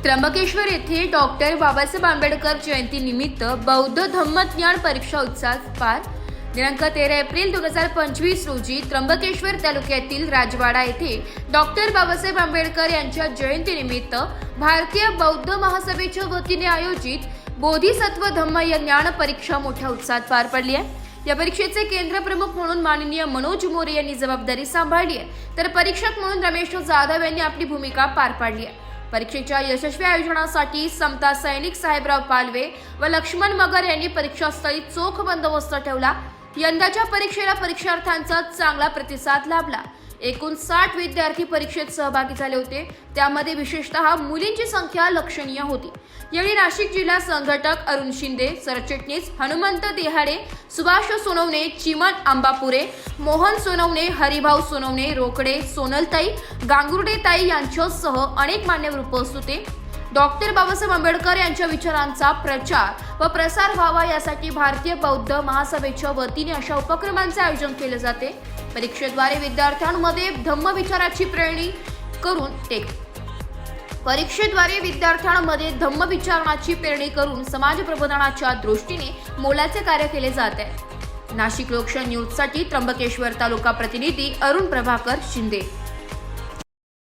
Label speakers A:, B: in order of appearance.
A: त्र्यंबकेश्वर येथे डॉक्टर बाबासाहेब आंबेडकर जयंतीनिमित्त बौद्ध धम्मज्ञान परीक्षा उत्साहात पार. दिनांक 13 एप्रिल 2025 रोजी त्र्यंबकेश्वर तालुक्यातील राजवाडा येथे डॉक्टर बाबासाहेब आंबेडकर यांच्या जयंतीनिमित्त भारतीय बौद्ध महासभेच्या वतीने आयोजित बोधिसत्व धम्म ज्ञान परीक्षा मोठ्या उत्साहात पार पडली आहे. या परीक्षेचे केंद्र प्रमुख म्हणून माननीय मनोज मोरे यांनी जबाबदारी सांभाळली आहे, तर परीक्षक म्हणून रमेश जाधव यांनी आपली भूमिका पार पाडली आहे. परीक्षेच्या यशस्वी आयोजनासाठी समता सैनिक साहेबराव पालवे व लक्ष्मण मगर यांनी परीक्षास्थळी चोख बंदोबस्त ठेवला. यंदाच्या परीक्षेला परीक्षार्थ्यांचा चांगला प्रतिसाद लाभला. एकूण 60 विद्यार्थी परीक्षेत सहभागी झाले होते, त्यामध्ये विशेषतः मुलींची संख्या लक्षणीय होती. यावेळी नाशिक जिल्हा संघटक अरुण शिंदे, सरचिटणीस हनुमंत देहाडे, सुभाष सोनवणे, चिमन आंबापुरे, मोहन सोनवणे, हरिभाऊ सोनवणे, रोकडे, सोनलताई, गांगुर्डेताई यांच्यासह अनेक मान्यवर उपस्थित होते. डॉक्टर बाबासाहेब आंबेडकर यांच्या विचारांचा प्रचार व प्रसार व्हावा यासाठी भारतीय बौद्ध महासभेच्या वतीने अशा उपक्रमांचे आयोजन केले जाते. परीक्षेद्वारे विद्यार्थ्यांमध्ये धम्मविचाराची प्रेरणा करून समाज प्रबोधनाच्या दृष्टीने मोलाचे कार्य केले जात आहे. नाशिक लोकशाही न्यूजसाठी त्र्यंबकेश्वर तालुका प्रतिनिधी अरुण प्रभाकर शिंदे.